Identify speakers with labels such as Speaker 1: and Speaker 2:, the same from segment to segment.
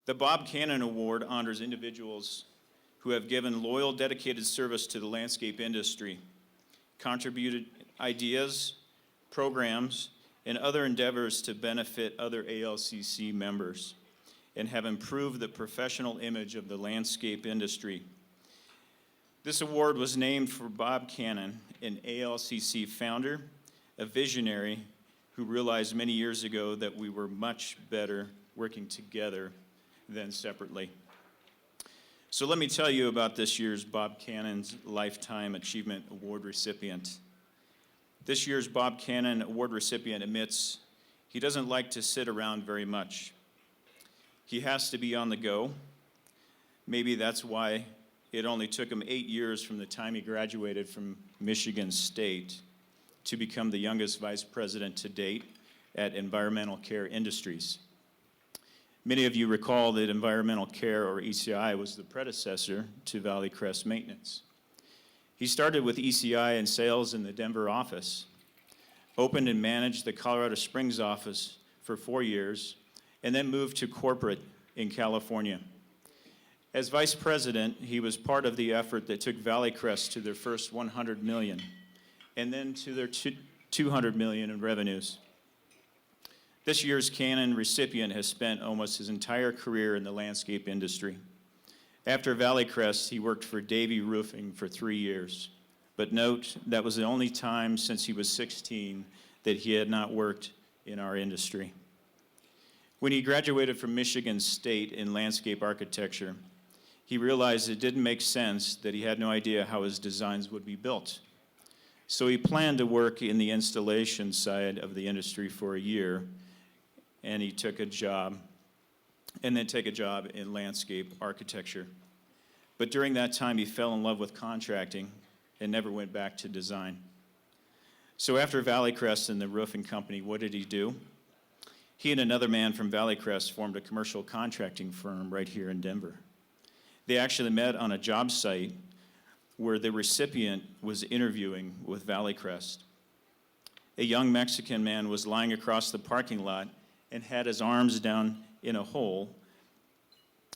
Speaker 1: The Bob Cannon Award honors individuals who have given loyal, dedicated service to the landscape industry, contributed ideas, programs, and other endeavors to benefit other ALCC members, and have improved the professional image of the landscape industry. This award was named for Bob Cannon, an ALCC founder, a visionary who realized many years ago that we were much better working together than separately. So let me tell you about this year's Bob Cannon's Lifetime Achievement Award recipient. This year's Bob Cannon Award recipient admits he doesn't like to sit around very much. He has to be on the go. Maybe that's why it only took him 8 years from the time he graduated from Michigan State to become the youngest vice president to date at Environmental Care Industries. Many of you recall that Environmental Care, or ECI, was the predecessor to Valley Crest Maintenance. He started with ECI in sales in the Denver office, opened and managed the Colorado Springs office for 4 years, and then moved to corporate in California. As vice president, he was part of the effort that took Valley Crest to their first 100 million, and then to their 200 million in revenues. This year's Cannon recipient has spent almost his entire career in the landscape industry. After Valley Crest, he worked for Davey Roofing for 3 years. But note, that was the only time since he was 16 that he had not worked in our industry. When he graduated from Michigan State in landscape architecture, he realized it didn't make sense that he had no idea how his designs would be built. So he planned to work in the installation side of the industry for a year, and he took a job, and then take a job in landscape architecture. But during that time, he fell in love with contracting and never went back to design. So after Valley Crest and the roofing company, what did he do? He and another man from Valley Crest formed a commercial contracting firm right here in Denver. They actually met on a job site where the recipient was interviewing with Valley Crest. A young Mexican man was lying across the parking lot and had his arms down in a hole,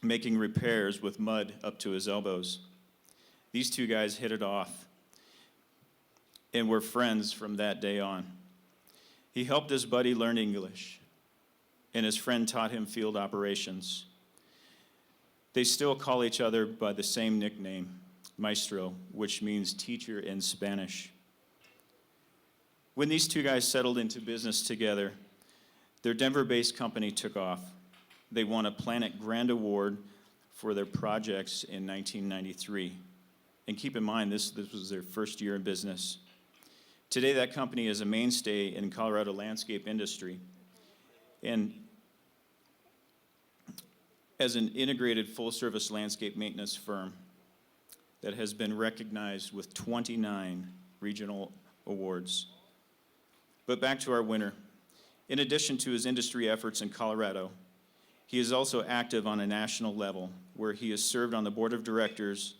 Speaker 1: making repairs with mud up to his elbows. These two guys hit it off and were friends from that day on. He helped his buddy learn English, and his friend taught him field operations. They still call each other by the same nickname, Maestro, which means teacher in Spanish. When these two guys settled into business together, their Denver-based company took off. They won a Planet Grand Award for their projects in 1993. And keep in mind, this was their first year in business. Today, that company is a mainstay in Colorado landscape industry. And as an integrated full-service landscape maintenance firm that has been recognized with 29 regional awards. But back to our winner. In addition to his industry efforts in Colorado, he is also active on a national level, where he has served on the board of directors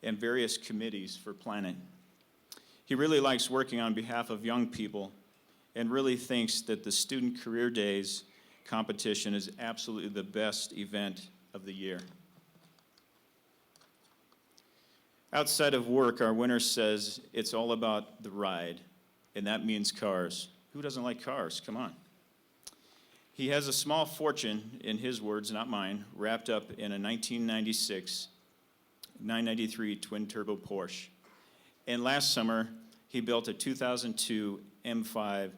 Speaker 1: and various committees for Planet. He really likes working on behalf of young people and really thinks that the Student Career Days competition is absolutely the best event of the year. Outside of work, our winner says it's all about the ride, and that means cars. Who doesn't like cars? Come on. He has a small fortune, in his words, not mine, wrapped up in a 1996 993 twin-turbo Porsche. And last summer, he built a 2002 M5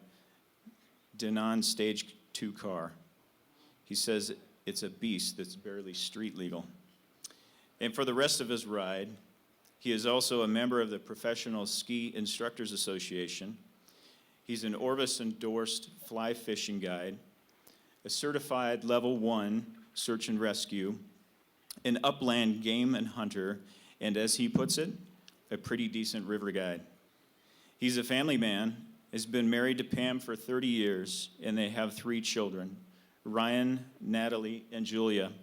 Speaker 1: Denon Stage 2 car. He says it's a beast that's barely street legal. And for the rest of his ride, he is also a member of the Professional Ski Instructors Association. He's an Orvis-endorsed fly fishing guide, a certified level 1 search and rescue, an upland game and hunter, and as he puts it, a pretty decent river guide. He's a family man, has been married to Pam for 30 years, and they have 3 children, Ryan, Natalie, and Julia.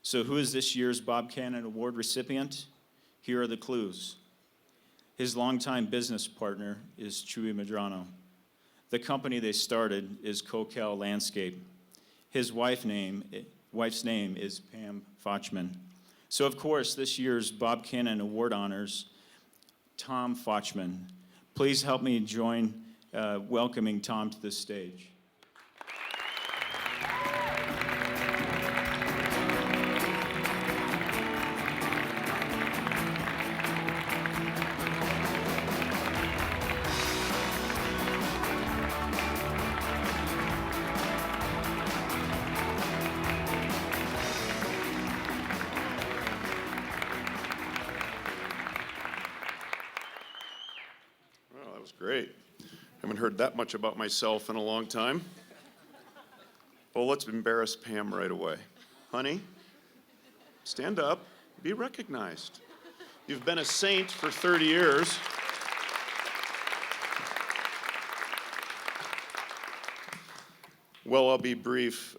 Speaker 1: So who is this year's Bob Cannon Award recipient? Here are the clues. His longtime business partner is Chuy Medrano. The company they started is Cocal Landscape. His wife's name wife's name is Pam Fochtman. So, of course, this year's Bob Cannon Award honors Tom Fochtman. Please help me join welcoming Tom to the stage.
Speaker 2: Great. Haven't heard that much about myself in a long time. Well, let's embarrass Pam right away. Honey, stand up, be recognized. You've been a saint for 30 years. Well, I'll be brief.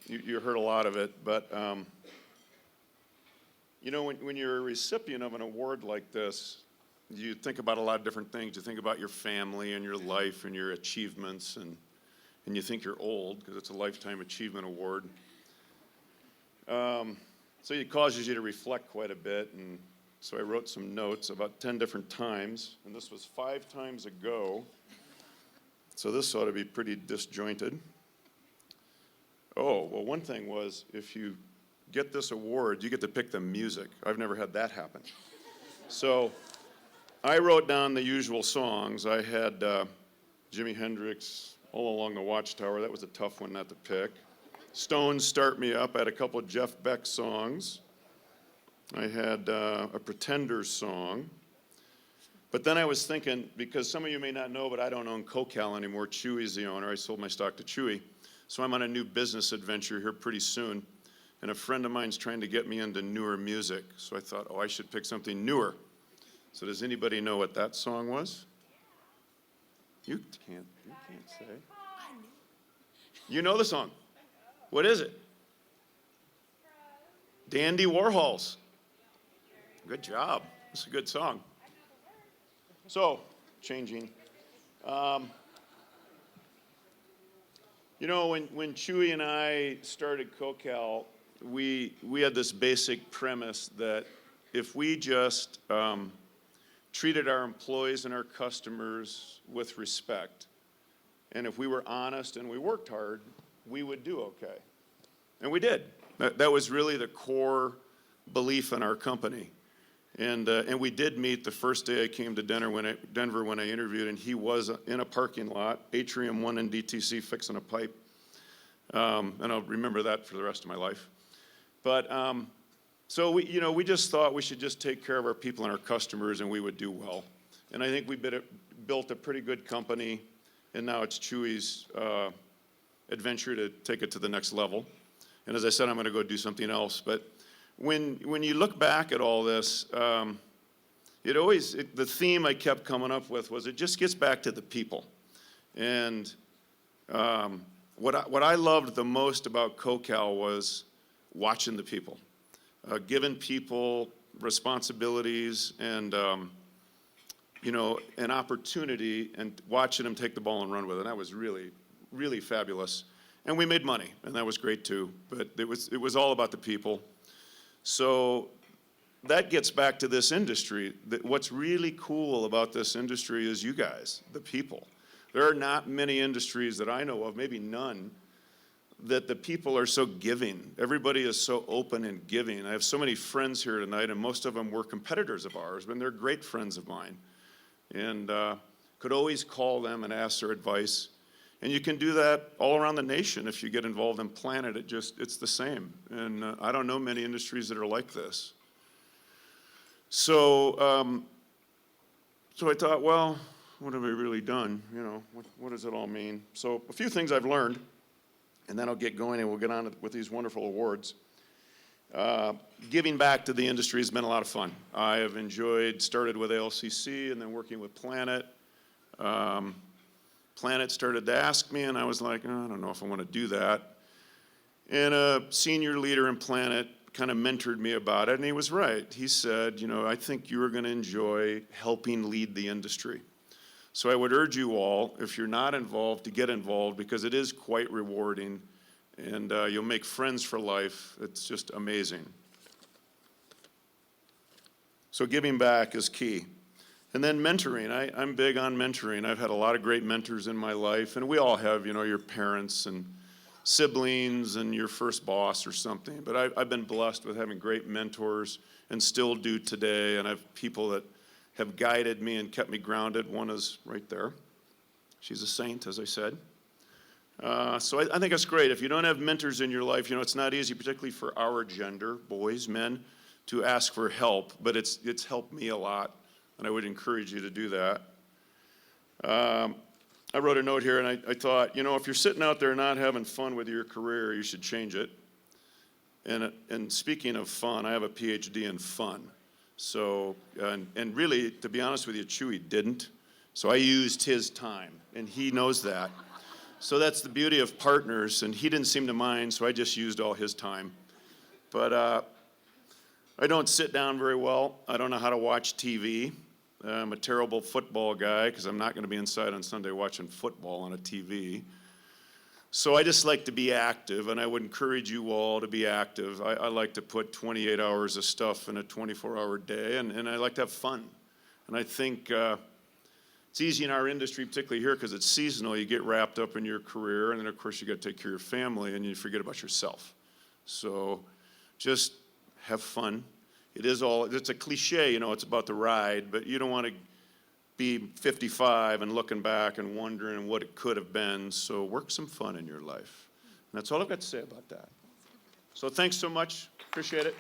Speaker 2: You heard a lot of it, but you know, when you're a recipient of an award like this, you think about a lot of different things. You think about your family and your life and your achievements, and you think you're old because it's a Lifetime Achievement Award. So it causes you to reflect quite a bit, and so I wrote some notes about 10 different times, and this was 5 times ago, so this ought to be pretty disjointed. Oh, well, one thing was, if you get this award, you get to pick the music. I've never had that happen. So I wrote down the usual songs. I had Jimi Hendrix, All Along the Watchtower. That was a tough one not to pick. Stones, Start Me Up. I had a couple of Jeff Beck songs. I had a Pretenders song. But then I was thinking, because some of you may not know, but I don't own CoCal anymore. Chewy's the owner. I sold my stock to Chewy. So I'm on a new business adventure here pretty soon. And a friend of mine's trying to get me into newer music. So I thought, oh, I should pick something newer. So does anybody know what that song was? You can't say. You know the song. What is it? Dandy Warhols. Good job. It's a good song. So, changing. You know, when Chewy and I started CoCal, we had this basic premise that if we just treated our employees and our customers with respect, and if we were honest and we worked hard, we would do okay. And we did. That was really the core belief in our company. And we did meet the first day I came to Denver when I interviewed, and he was in a parking lot, Atrium 1 in DTC, fixing a pipe. And I'll remember that for the rest of my life. But so we just thought we should just take care of our people and our customers, and we would do well. And I think we built a pretty good company, and now it's Chewy's adventure to take it to the next level. And as I said, I'm going to go do something else. But when you look back at all this, the theme I kept coming up with was it just gets back to the people. And what I loved the most about CoCal was watching the people. Giving people responsibilities and an opportunity, and watching them take the ball and run with it. And that was really, really fabulous. And we made money, and that was great too. But it was all about the people. So that gets back to this industry. What's really cool about this industry is you guys, the people. There are not many industries that I know of, maybe none, that the people are so giving. Everybody is so open and giving. I have so many friends here tonight, and most of them were competitors of ours, but they're great friends of mine. And could always call them and ask their advice. And you can do that all around the nation if you get involved in Planet. It's the same. And I don't know many industries that are like this. So, so I thought, well, what have I really done? You know, what does it all mean? So a few things I've learned. And then I'll get going and we'll get on with these wonderful awards. Giving back to the industry has been a lot of fun. I have started with ALCC and then working with Planet. Planet started to ask me, and I was like, oh, I don't know if I want to do that. And a senior leader in Planet kind of mentored me about it, and he was right. He said, I think you are going to enjoy helping lead the industry. So I would urge you all, if you're not involved, to get involved, because it is quite rewarding. and you'll make friends for life. It's just amazing. So giving back is key. And then mentoring. I'm big on mentoring. I've had a lot of great mentors in my life, and we all have, your parents and siblings and your first boss or something. But I've been blessed with having great mentors and still do today, and I have people that have guided me and kept me grounded. One is right there. She's a saint, as I said. So I think it's great. If you don't have mentors in your life, it's not easy, particularly for our gender, boys, men, to ask for help, but it's helped me a lot. And I would encourage you to do that. I wrote a note here, and I thought, if you're sitting out there not having fun with your career, you should change it. And speaking of fun, I have a PhD in fun. So, and really, to be honest with you, Chewy didn't. So I used his time, and he knows that. So that's the beauty of partners, and he didn't seem to mind, so I just used all his time. But I don't sit down very well. I don't know how to watch TV. I'm a terrible football guy because I'm not going to be inside on Sunday watching football on a TV. So I just like to be active, and I would encourage you all to be active. I like to put 28 hours of stuff in a 24-hour day, and I like to have fun. And I think it's easy in our industry, particularly here, because it's seasonal. You get wrapped up in your career, and then, of course, you got to take care of your family, and you forget about yourself. So just have fun. It's a cliche, it's about the ride, but you don't want to be 55 and looking back and wondering what it could have been. So work some fun in your life. And that's all I've got to say about that. So thanks so much. Appreciate it.